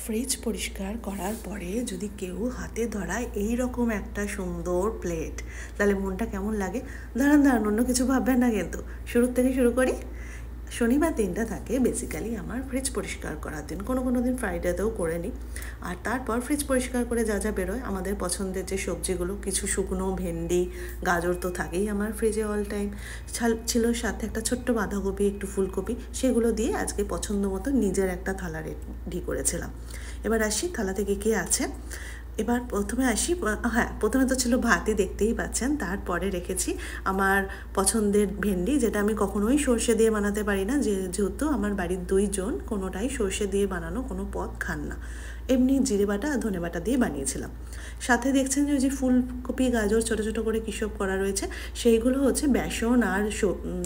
Fridge পরিষ্কার করার পরে যদি কেউ হাতে ধরায় এই রকম একটা সুন্দর প্লেট, তাহলে মনটা কেমন লাগে? দাঁড়ান অন্য কিছু ভাববেন না, কিন্তু শুরুর থেকে শুরু করি। শনিবার দিনটা থাকে বেসিক্যালি আমার ফ্রিজ পরিষ্কার করার দিন, কোনো দিন ফ্রাইডেতেও করে নিই। আর তারপর ফ্রিজ পরিষ্কার করে যা বেরোয় আমাদের পছন্দের যে সবজিগুলো, কিছু শুকনো ভেন্ডি, গাজর তো থাকেই আমার ফ্রিজে অল টাইম। ছিল সাথে একটা ছোট্ট বাঁধাকপি, একটু ফুলকপি, সেগুলো দিয়ে আজকে পছন্দ মতো নিজের একটা থালা রেডি করেছিলাম। এবার আসি থালা থেকে কী আছে। এবার প্রথমে আসি, প্রথমে তো ছিল ভাতই, দেখতেই পাচ্ছেন। তারপরে রেখেছি আমার পছন্দের ভেন্ডি, যেটা আমি কখনোই সর্ষে দিয়ে বানাতে পারি না, যেহেতু আমার বাড়ির 2 জন কোনোটাই সর্ষে দিয়ে বানানো কোনো পদ খান না, এমনি জিরে বাটা আর ধনে বাটা দিয়ে বানিয়েছিলাম। সাথে দেখছেন যে ওই যে ফুলকপি গাজর ছোটো ছোটো করে কিসব করা রয়েছে, সেইগুলো হচ্ছে বেসন আর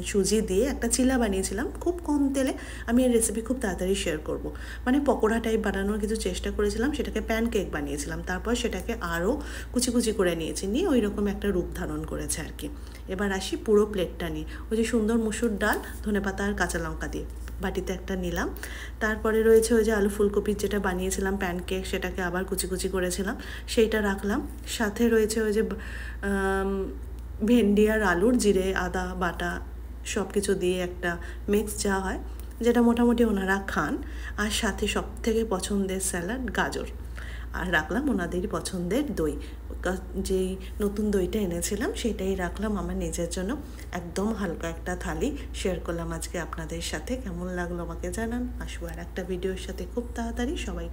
সুজি দিয়ে একটা চিলা বানিয়েছিলাম খুব কম তেলে। আমি এই রেসিপি খুব তাড়াতাড়ি শেয়ার করব। মানে পকোড়া টাইপ বানানোর কিছু চেষ্টা করেছিলাম, সেটাকে প্যানকেক বানিয়েছিলাম, তারপর সেটাকে আরও কুচি করে নিয়ে ওই রকম একটা রূপ ধারণ করেছে আর কি। এবার আসি পুরো প্লেটটা নিয়ে, ওই যে সুন্দর মুসুর ডাল, ধনেপাতা আর কাঁচা লঙ্কা দিয়ে বাটিতে একটা নিলাম। তারপরে রয়েছে ওই যে আলু ফুলকপির যেটা বানিয়েছিলাম প্যানকেক, সেটাকে আবার কুচি করেছিলাম, সেইটা রাখলাম। সাথে রয়েছে ওই যে ভেন্ডি আর আলুর জিরে আদা বাটা সব কিছু দিয়ে একটা মিক্স যা হয়, যেটা মোটামুটি ওনারা খান। আর সাথে সবথেকে পছন্দের স্যালাড গাজর। আর রাখলাম ওনাদেরই পছন্দের দই, যেই নতুন দইটা এনেছিলাম সেটাই রাখলাম আমার নিজের জন্য। একদম হালকা একটা থালি শেয়ার করলাম আজকে আপনাদের সাথে। কেমন লাগলো আমাকে জানান। আসবো আর একটা ভিডিওর সাথে খুব তাড়াতাড়ি। সবাই